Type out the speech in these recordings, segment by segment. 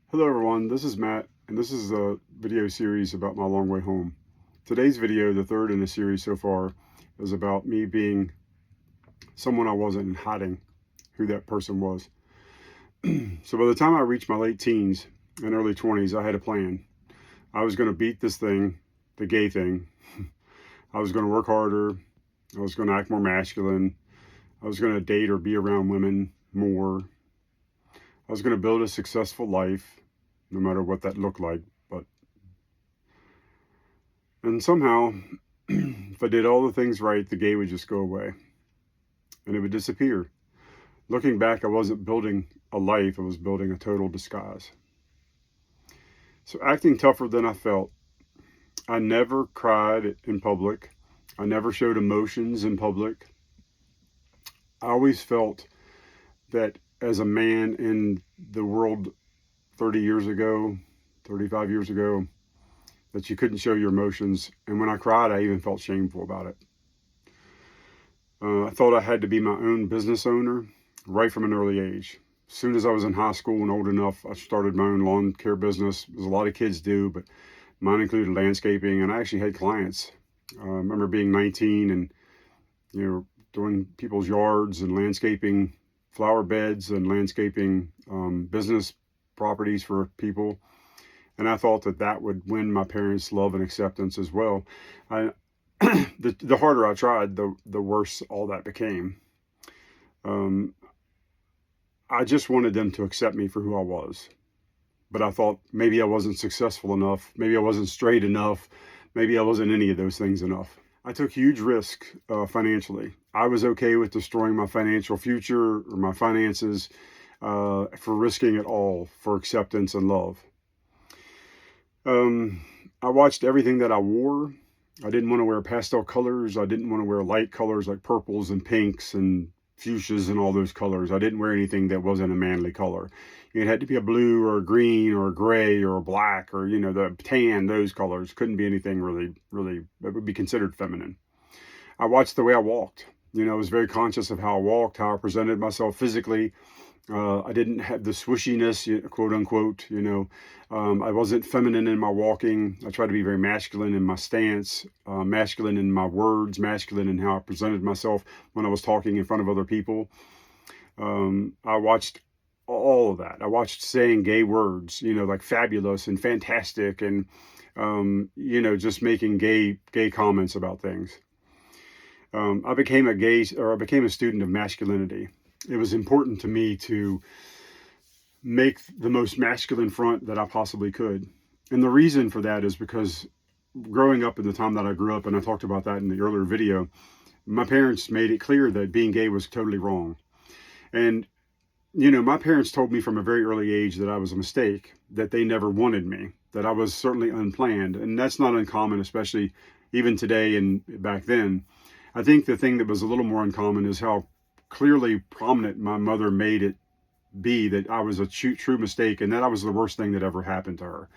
Hello everyone, this is Matt, and this is a video series about my long way home. Today's video, the third in the series so far, is about me being someone I wasn't and hiding who that person was. So by the time I reached my late teens and early 20s, I had a plan. I was going to beat this thing, the gay thing. I was going to work harder. I was going to act more masculine. I was going to date or be around women more. I was going to build a successful life, no matter what that looked like. And somehow, if I did all the things right, the gay would just go away and it would disappear. Looking back, I wasn't building a life, I was building a total disguise. So, acting tougher than I felt, I never cried in public, I never showed emotions in public. I always felt that as a man in the world 30 years ago, 35 years ago, that you couldn't show your emotions. And when I cried, I even felt shameful about it. I thought I had to be my own business owner right from an early age. As soon as I was in high school and old enough, I started my own lawn care business, as a lot of kids do, but mine included landscaping, and I actually had clients. I remember being 19 and doing people's yards and landscaping flower beds and landscaping business properties for people. And I thought that that would win my parents' love and acceptance as well. The harder I tried, the worse all that became. I just wanted them to accept me for who I was. But I thought maybe I wasn't successful enough. Maybe I wasn't straight enough. Maybe I wasn't any of those things enough. I took huge risk financially. I was okay with destroying my financial future or my finances for risking it all for acceptance and love. I watched everything that I wore. I didn't want to wear pastel colors. I didn't want to wear light colors like purples and pinks and fuchsias and all those colors. I didn't wear anything that wasn't a manly color. It had to be a blue or a green or a gray or a black or, the tan, those colors. Couldn't be anything really that would be considered feminine. I watched the way I walked. I was very conscious of how I walked, how I presented myself physically. I didn't have the swishiness, quote unquote, I wasn't feminine in my walking. I tried to be very masculine in my stance, masculine in my words, masculine in how I presented myself when I was talking in front of other people. I watched all of that. I watched saying gay words, like fabulous and fantastic and, just making gay comments about things. I became a student of masculinity. It was important to me to make the most masculine front that I possibly could. And the reason for that is because growing up in the time that I grew up, and I talked about that in the earlier video, my parents made it clear that being gay was totally wrong. And, my parents told me from a very early age that I was a mistake, that they never wanted me, that I was certainly unplanned. And that's not uncommon, especially even today and back then. I think the thing that was a little more uncommon is how clearly prominent my mother made it be that I was a true mistake and that I was the worst thing that ever happened to her,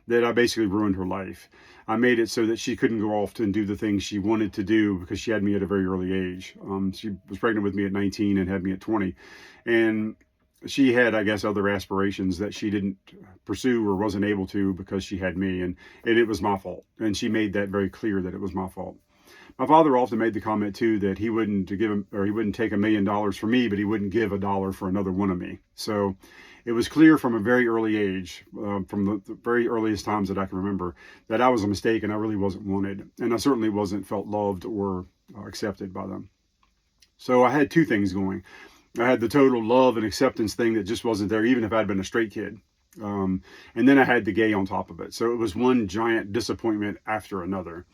that I basically ruined her life. I made it so that she couldn't go off and do the things she wanted to do because she had me at a very early age. She was pregnant with me at 19 and had me at 20. And she had, I guess, other aspirations that she didn't pursue or wasn't able to because she had me. And it was my fault. And she made that very clear that it was my fault. My father often made the comment too that he wouldn't take $1 million for me, but he wouldn't give $1 for another one of me. So it was clear from a very early age, from the very earliest times that I can remember, that I was a mistake and I really wasn't wanted, and I certainly wasn't felt loved or accepted by them. So I had two things going. I had the total love and acceptance thing that just wasn't there, even if I'd been a straight kid. And then I had the gay on top of it. So it was one giant disappointment after another,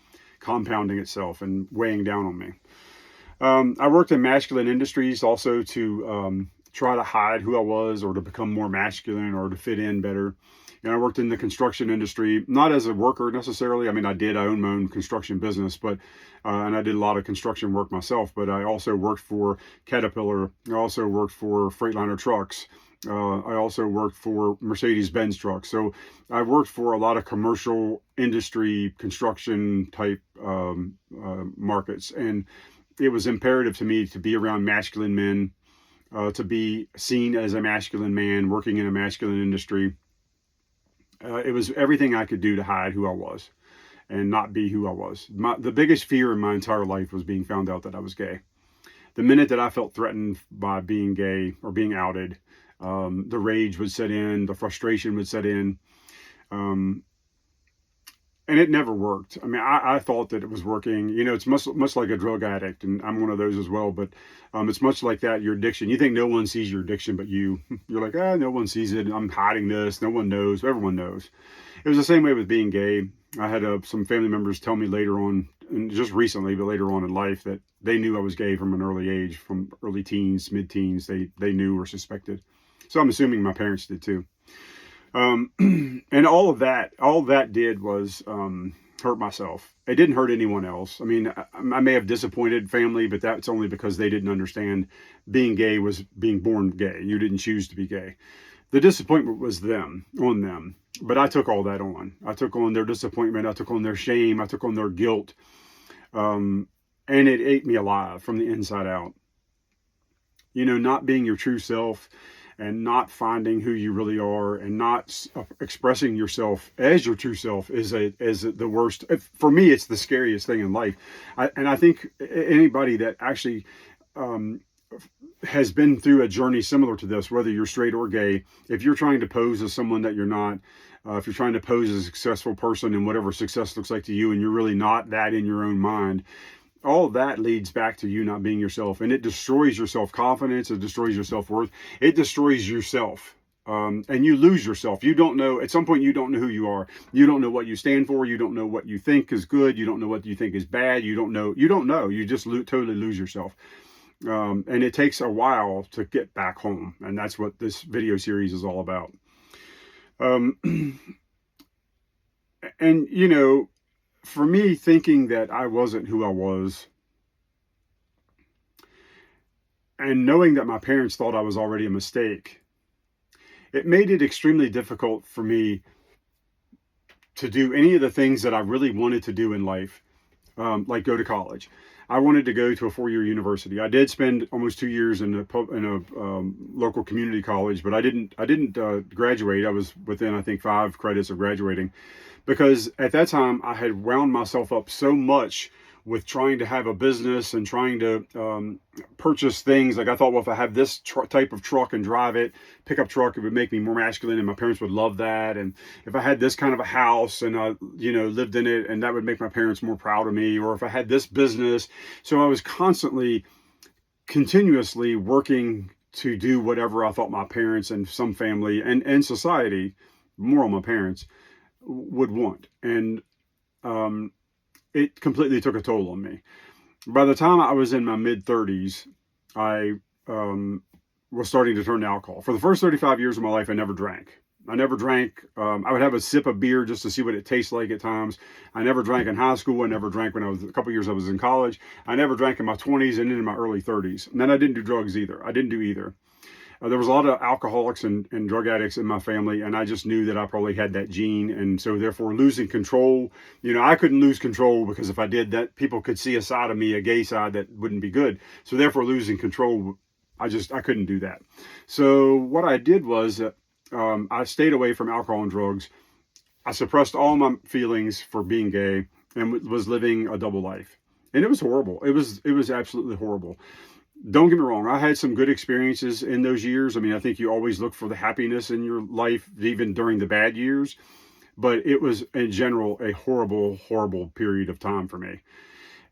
compounding itself and weighing down on me. I worked in masculine industries also to try to hide who I was or to become more masculine or to fit in better. And I worked in the construction industry, not as a worker necessarily. I mean, I own my own construction business, but and I did a lot of construction work myself, but I also worked for Caterpillar. I also worked for Freightliner trucks. I also worked for Mercedes-Benz trucks. So I worked for a lot of commercial industry, construction type markets. And it was imperative to me to be around masculine men, to be seen as a masculine man working in a masculine industry. It was everything I could do to hide who I was and not be who I was. The biggest fear in my entire life was being found out that I was gay. The minute that I felt threatened by being gay or being outed, the rage would set in, the frustration would set in. Um, and it never worked. I mean, I thought that it was working. You know, it's much like a drug addict, and I'm one of those as well. But it's much like that, your addiction. You think no one sees your addiction but you. You're like, no one sees it. I'm hiding this. No one knows. Everyone knows. It was the same way with being gay. I had some family members tell me later on, and just recently, but later on in life, that they knew I was gay from an early age, from early teens, mid-teens. They knew or suspected. So I'm assuming my parents did too. And all that did was hurt myself. It didn't hurt anyone else. I mean, I may have disappointed family, but that's only because they didn't understand being gay was being born gay. You didn't choose to be gay. The disappointment was on them. But I took all that on. I took on their disappointment. I took on their shame. I took on their guilt. And it ate me alive from the inside out. You know, not being your true self and not finding who you really are and not expressing yourself as your true self is the worst. For me, it's the scariest thing in life. And I think anybody that actually has been through a journey similar to this, whether you're straight or gay, if you're trying to pose as someone that you're not, if you're trying to pose as a successful person and whatever success looks like to you, and you're really not that in your own mind, all of that leads back to you not being yourself, and it destroys your self-confidence. It destroys your self-worth. It destroys yourself. And you lose yourself. You don't know, at some point, you don't know who you are. You don't know what you stand for. You don't know what you think is good. You don't know what you think is bad. You don't know. You just totally lose yourself. And it takes a while to get back home. And that's what this video series is all about. And, you know, for me, thinking that I wasn't who I was and knowing that my parents thought I was already a mistake, it made it extremely difficult for me to do any of the things that I really wanted to do in life, like go to college. I wanted to go to a 4-year university. I did spend almost 2 years in a local community college, but I didn't graduate. I was within, I think, 5 credits of graduating, because at that time I had wound myself up so much with trying to have a business and trying to purchase things. Like I thought, well, if I have this type of truck and drive it, pickup truck, it would make me more masculine and my parents would love that. And if I had this kind of a house and I, you know, lived in it, and that would make my parents more proud of me. Or if I had this business. So I was continuously working to do whatever I thought my parents and some family and society, more on my parents, would want. And it completely took a toll on me. By the time I was in my mid-30s, I was starting to turn to alcohol. For the first 35 years of my life, I never drank. I would have a sip of beer just to see what it tastes like at times. I never drank in high school. I never drank when I was a couple years I was in college. I never drank in my 20s and in my early 30s. And then I didn't do drugs either. I didn't do either. There was a lot of alcoholics and drug addicts in my family, and I just knew that I probably had that gene, and so therefore losing control, you know, I couldn't lose control, because if I did that, people could see a side of me, a gay side, that wouldn't be good. So therefore losing control, I couldn't do that. So what I did was I stayed away from alcohol and drugs. I suppressed all my feelings for being gay and was living a double life. And it was horrible. It was absolutely horrible. Don't get me wrong, I had some good experiences in those years. I mean, I think you always look for the happiness in your life, even during the bad years. But it was, in general, a horrible, horrible period of time for me.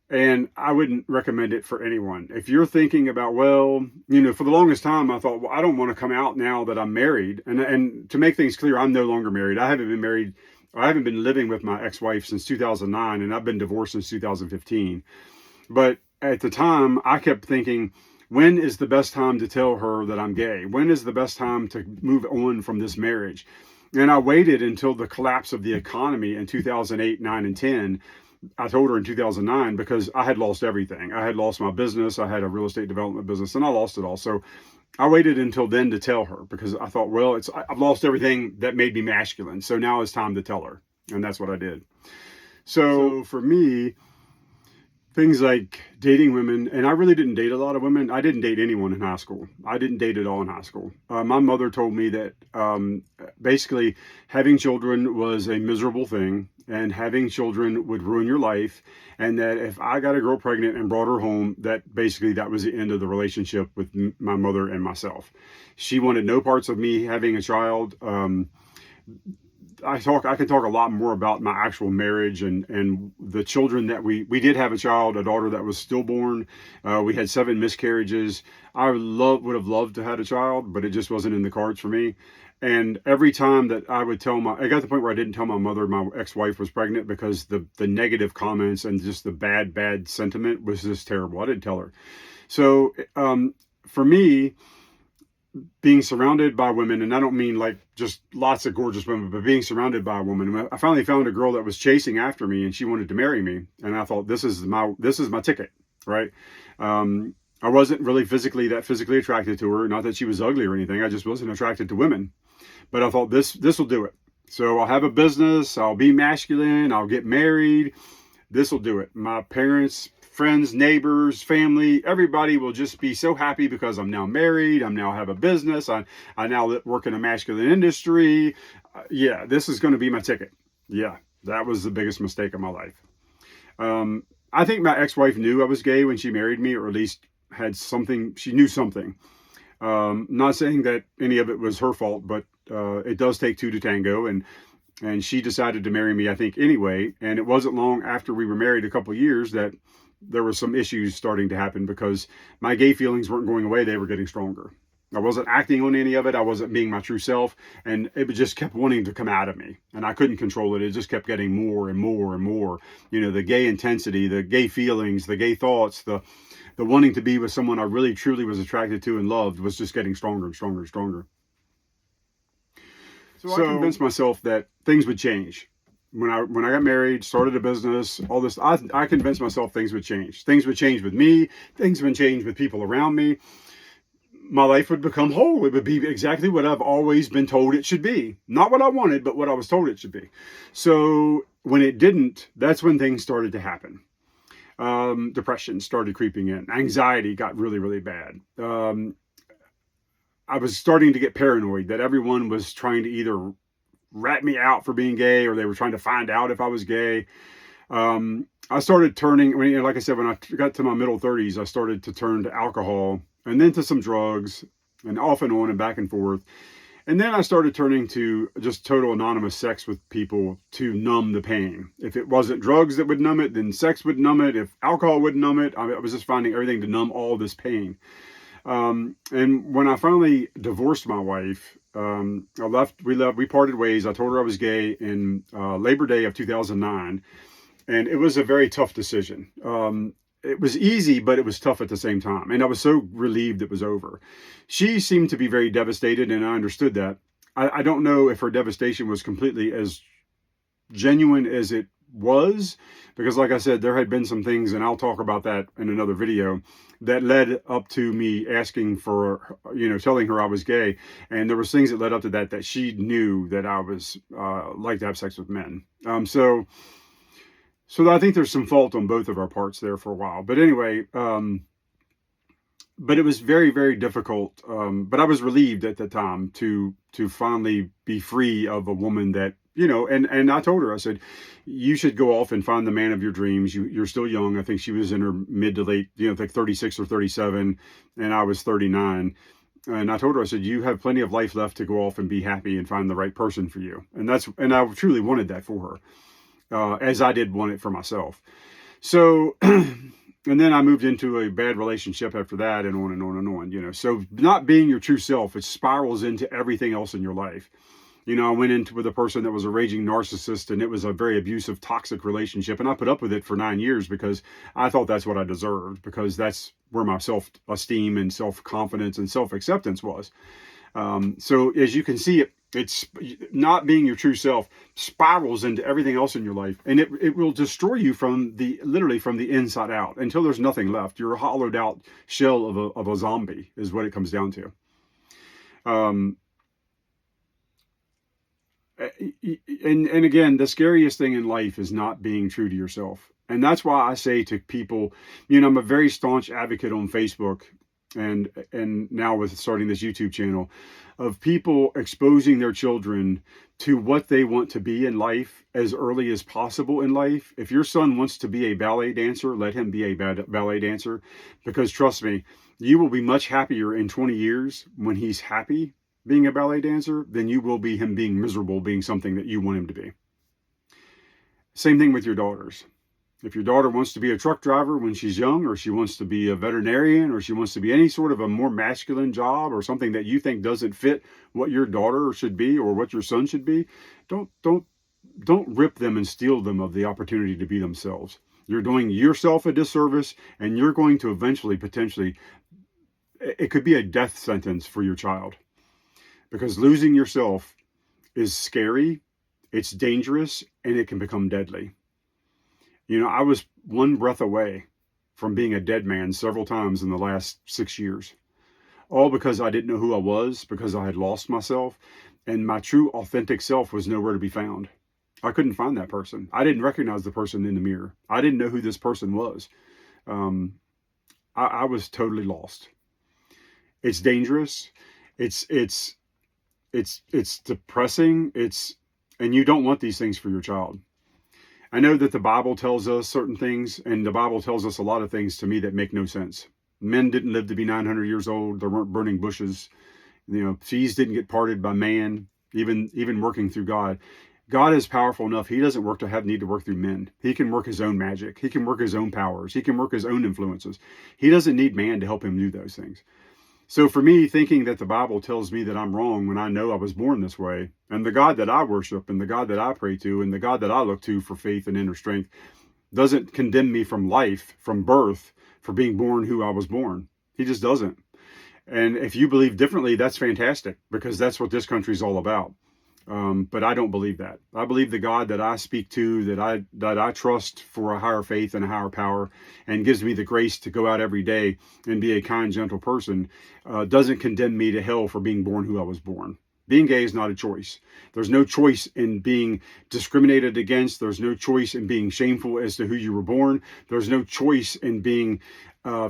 And I wouldn't recommend it for anyone. If you're thinking about, well, you know, for the longest time, I thought, well, I don't want to come out now that I'm married. And to make things clear, I'm no longer married. I haven't been married. I haven't been living with my ex-wife since 2009, and I've been divorced since 2015. But at the time, I kept thinking, when is the best time to tell her that I'm gay? When is the best time to move on from this marriage? And I waited until the collapse of the economy in 2008, 9, and 10. I told her in 2009 because I had lost everything. I had lost my business. I had a real estate development business, and I lost it all. So I waited until then to tell her, because I thought, well, I've lost everything that made me masculine. So now it's time to tell her. And that's what I did. So for me, things like dating women, and I really didn't date a lot of women. I didn't date anyone in high school. I didn't date at all in high school. My mother told me that basically having children was a miserable thing, and having children would ruin your life, and that if I got a girl pregnant and brought her home, that basically that was the end of the relationship with my mother and myself. She wanted no parts of me having a child. I can talk a lot more about my actual marriage and the children that we did have a child, a daughter that was stillborn. We had 7 miscarriages. Would have loved to have a child, but it just wasn't in the cards for me. And every time that I would I got to the point where I didn't tell my mother my ex-wife was pregnant because the negative comments and just the bad sentiment was just terrible. I didn't tell her. So for me, being surrounded by women, and I don't mean like just lots of gorgeous women, but being surrounded by a woman. I finally found a girl that was chasing after me, and she wanted to marry me, and I thought this is my ticket, right? I wasn't really physically attracted to her. Not that she was ugly or anything. I just wasn't attracted to women. But I thought this will do it. So I'll have a business. I'll be masculine. I'll get married. This will do it. My parents, friends, neighbors, family, everybody will just be so happy because I'm now married. I now have a business. I now work in a masculine industry. Yeah, this is going to be my ticket. Yeah, that was the biggest mistake of my life. I think my ex-wife knew I was gay when she married me, or at least had something. She knew something. Not saying that any of it was her fault, but it does take two to tango, and she decided to marry me, I think, anyway. And it wasn't long after we were married, a couple of years, that there were some issues starting to happen because my gay feelings weren't going away. They were getting stronger. I wasn't acting on any of it. I wasn't being my true self. And it just kept wanting to come out of me. And I couldn't control it. It just kept getting more and more and more. You know, the gay intensity, the gay feelings, the gay thoughts, the wanting to be with someone I really truly was attracted to and loved was just getting stronger and stronger and stronger. So I convinced myself that things would change. When I got married, started a business, all this, I convinced myself things would change. Things would change with me. Things would change with people around me. My life would become whole. It would be exactly what I've always been told it should be. Not what I wanted, but what I was told it should be. So when it didn't, that's when things started to happen. Depression started creeping in. Anxiety got really, really bad. I was starting to get paranoid that everyone was trying to either rat me out for being gay, or they were trying to find out if I was gay. I started turning, like I said, when I got to my middle 30s, I started to turn to alcohol and then to some drugs, and off and on and back and forth. And then I started turning to just total anonymous sex with people to numb the pain. If it wasn't drugs that would numb it, then sex would numb it. If alcohol would numb it, I was just finding everything to numb all this pain. And when I finally divorced my wife, we parted ways. I told her I was gay in Labor Day of 2009. And it was a very tough decision. It was easy, but it was tough at the same time. And I was so relieved it was over. She seemed to be very devastated, and I understood that. I don't know if her devastation was completely as genuine as it was, because like I said, there had been some things, and I'll talk about that in another video, that led up to me asking for, telling her I was gay. And there was things that led up to that she knew that I was like to have sex with men. So I think there's some fault on both of our parts there for a while. But anyway, but it was very, very difficult. But I was relieved at the time to finally be free of a woman that, and I told her, I said, you should go off and find the man of your dreams. You're still young. I think she was in her mid to late, like 36 or 37, and I was 39. And I told her, I said, you have plenty of life left to go off and be happy and find the right person for you. And I truly wanted that for her. As I did want it for myself. So, and then I moved into a bad relationship after that, and on and on and on, So not being your true self, it spirals into everything else in your life. I went into with a person that was a raging narcissist, and it was a very abusive, toxic relationship. And I put up with it for 9 years because I thought that's what I deserved, because that's where my self-esteem and self-confidence and self-acceptance was. So as you can see, it's not being your true self spirals into everything else in your life, and it will destroy you literally from the inside out until there's nothing left. You're a hollowed out shell of a zombie is what it comes down to. And again, the scariest thing in life is not being true to yourself. And that's why I say to people, I'm a very staunch advocate on Facebook and now with starting this YouTube channel of people exposing their children to what they want to be in life as early as possible in life. If your son wants to be a ballet dancer, let him be a ballet dancer, because trust me, you will be much happier in 20 years when he's happy being a ballet dancer than you will be him being miserable being something that you want him to be. Same thing with your daughters. If your daughter wants to be a truck driver when she's young, or she wants to be a veterinarian, or she wants to be any sort of a more masculine job, or something that you think doesn't fit what your daughter should be or what your son should be, don't rip them and steal them of the opportunity to be themselves. You're doing yourself a disservice, and you're going to eventually, potentially, it could be a death sentence for your child, because losing yourself is scary, it's dangerous, and it can become deadly. I was one breath away from being a dead man several times in the last 6 years, all because I didn't know who I was, because I had lost myself, and my true authentic self was nowhere to be found. I couldn't find that person. I didn't recognize the person in the mirror. I didn't know who this person was. I was totally lost. It's dangerous. It's depressing. And you don't want these things for your child. I know that the Bible tells us certain things, and the Bible tells us a lot of things to me that make no sense. Men didn't live to be 900 years old. There weren't burning bushes. Seas didn't get parted by man, even working through God. God is powerful enough. He doesn't need to work through men. He can work his own magic. He can work his own powers. He can work his own influences. He doesn't need man to help him do those things. So for me, thinking that the Bible tells me that I'm wrong when I know I was born this way, and the God that I worship and the God that I pray to and the God that I look to for faith and inner strength doesn't condemn me from life, from birth, for being born who I was born. He just doesn't. And if you believe differently, that's fantastic, because that's what this country is all about. But I don't believe that. I believe the God that I speak to, that I trust for a higher faith and a higher power, and gives me the grace to go out every day and be a kind, gentle person, doesn't condemn me to hell for being born who I was born. Being gay is not a choice. There's no choice in being discriminated against. There's no choice in being shameful as to who you were born. There's no choice in being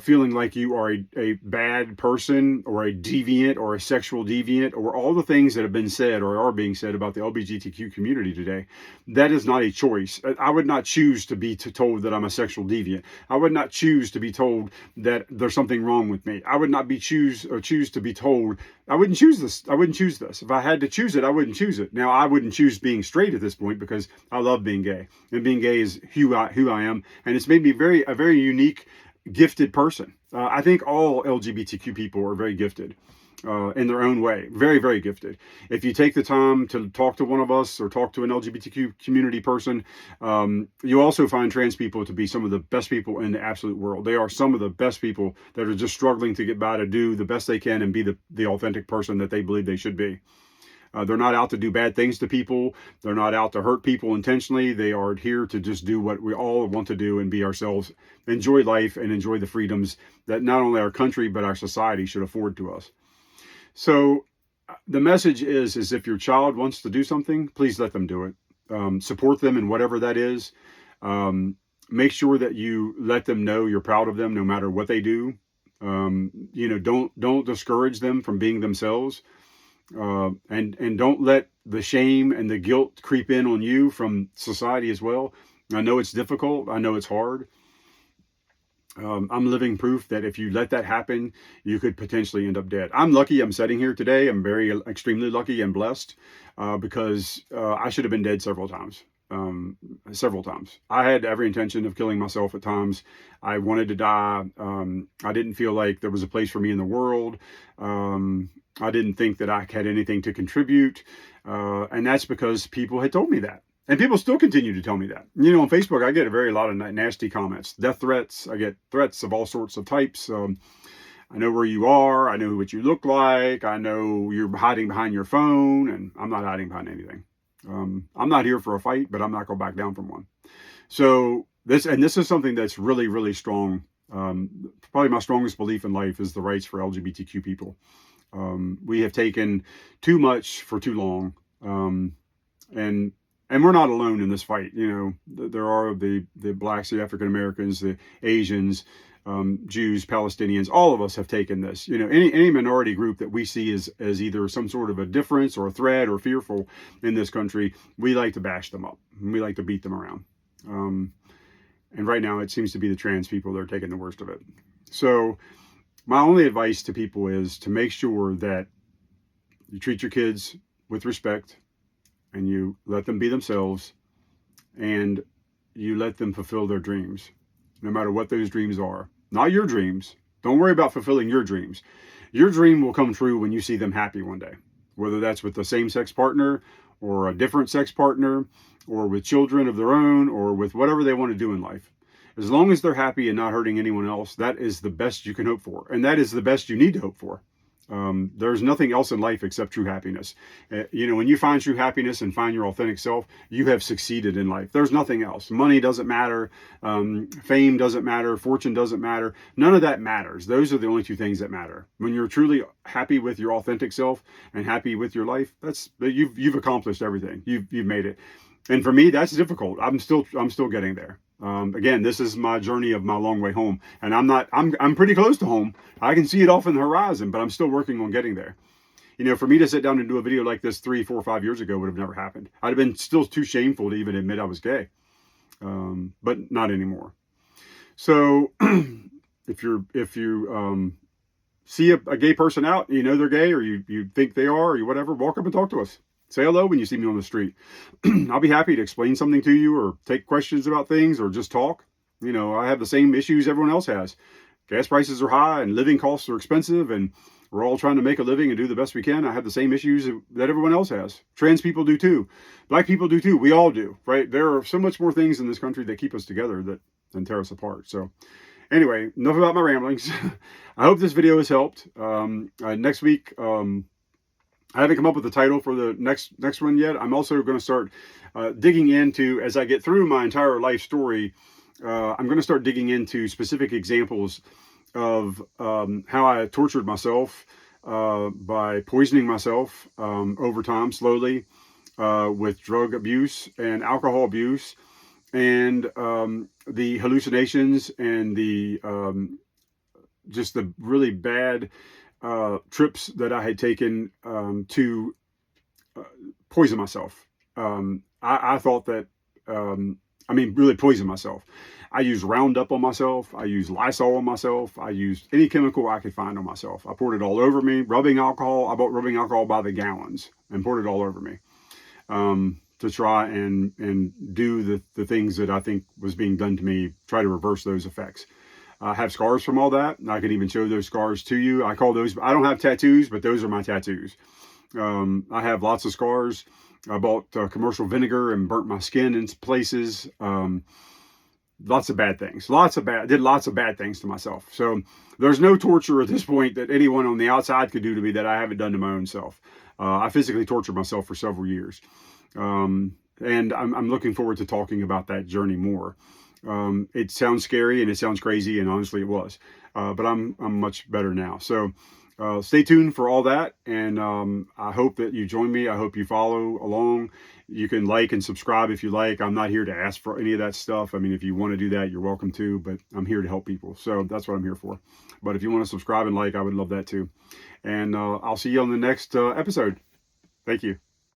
feeling like you are a bad person or a deviant or a sexual deviant, or all the things that have been said or are being said about the LGBTQ community today. That is not a choice. I would not choose to be told that I'm a sexual deviant. I would not choose to be told that there's something wrong with me. I would not choose to be told. I wouldn't choose this. I wouldn't choose this. If I had to choose it, I wouldn't choose it. Now, I wouldn't choose being straight at this point, because I love being gay, and being gay is who I am, and it's made me a very unique, gifted person. I think all LGBTQ people are very gifted in their own way. Very, very gifted. If you take the time to talk to one of us or talk to an LGBTQ community person, you also find trans people to be some of the best people in the absolute world. They are some of the best people that are just struggling to get by, to do the best they can and be the authentic person that they believe they should be. They're not out to do bad things to people. They're not out to hurt people intentionally. They are here to just do what we all want to do and be ourselves, enjoy life, and enjoy the freedoms that not only our country but our society should afford to us. So the message is if your child wants to do something, please let them do it. Support them in whatever that is. Make sure that you let them know you're proud of them no matter what they do. Don't discourage them from being themselves. And don't let the shame and the guilt creep in on you from society as well. I know it's difficult. I know it's hard. I'm living proof that if you let that happen, you could potentially end up dead. I'm lucky I'm sitting here today. I'm extremely lucky and blessed, because I should have been dead several times. I had every intention of killing myself at times. I wanted to die. I didn't feel like there was a place for me in the world. I didn't think that I had anything to contribute. And that's because people had told me that. And people still continue to tell me that. On Facebook, I get a lot of nasty comments, death threats. I get threats of all sorts of types. I know where you are. I know what you look like. I know you're hiding behind your phone, and I'm not hiding behind anything. I'm not here for a fight, but I'm not going to back down from one. So this is something that's really, really strong. Probably my strongest belief in life is the rights for LGBTQ people. We have taken too much for too long. And and we're not alone in this fight. There are the blacks, the African Americans, the Asians, Jews, Palestinians. All of us have taken this. Any minority group that we see as either some sort of a difference or a threat or fearful in this country, we like to bash them up. We like to beat them around. And right now, it seems to be the trans people that are taking the worst of it. So my only advice to people is to make sure that you treat your kids with respect, and you let them be themselves, and you let them fulfill their dreams, no matter what those dreams are. Not your dreams. Don't worry about fulfilling your dreams. Your dream will come true when you see them happy one day, whether that's with the same-sex partner or a different sex partner or with children of their own or with whatever they want to do in life. As long as they're happy and not hurting anyone else, that is the best you can hope for. And that is the best you need to hope for. There's nothing else in life except true happiness. When you find true happiness and find your authentic self, you have succeeded in life. There's nothing else. Money doesn't matter. Fame doesn't matter. Fortune doesn't matter. None of that matters. Those are the only two things that matter. When you're truly happy with your authentic self and happy with your life, you've accomplished everything. You've made it. And for me, that's difficult. I'm still getting there. Again, this is my journey of my long way home, and I'm pretty close to home. I can see it off in the horizon, but I'm still working on getting there. For me to sit down and do a video like this 3, 4, 5 years ago would have never happened. I'd have been still too shameful to even admit I was gay. But not anymore. So if you see a gay person out, they're gay, or you think they are, or whatever, walk up and talk to us. Say hello when you see me on the street. I'll be happy to explain something to you or take questions about things or just talk. I have the same issues everyone else has. Gas prices are high and living costs are expensive, and we're all trying to make a living and do the best we can. I have the same issues that everyone else has. Trans people do too. Black people do too. We all do, right? There are so much more things in this country that keep us together than tear us apart. So anyway, enough about my ramblings. I hope this video has helped. Next week, I haven't come up with a title for the next one yet. I'm also going to start digging into, as I get through my entire life story, I'm going to start digging into specific examples of how I tortured myself by poisoning myself over time, slowly, with drug abuse and alcohol abuse, and the hallucinations and the just the really bad trips that I had taken to poison myself. I thought that, really poison myself. I used Roundup on myself. I used Lysol on myself. I used any chemical I could find on myself. I poured it all over me. Rubbing alcohol. I bought rubbing alcohol by the gallons and poured it all over me to try and do the things that I think was being done to me, try to reverse those effects. I have scars from all that. I can even show those scars to you. I don't have tattoos, but those are my tattoos. I have lots of scars. I bought commercial vinegar and burnt my skin in places. Lots of bad things. Did lots of bad things to myself. So there's no torture at this point that anyone on the outside could do to me that I haven't done to my own self. I physically tortured myself for several years. And I'm looking forward to talking about that journey more. It sounds scary and it sounds crazy, and honestly it was, but I'm much better now. So stay tuned for all that, and I hope that you join me. I hope you follow along. You can like and subscribe if you like. I'm not here to ask for any of that stuff. If you want to do that, you're welcome to, but I'm here to help people. So that's what I'm here for. But if you want to subscribe and like, I would love that too. And I'll see you on the next episode. Thank you.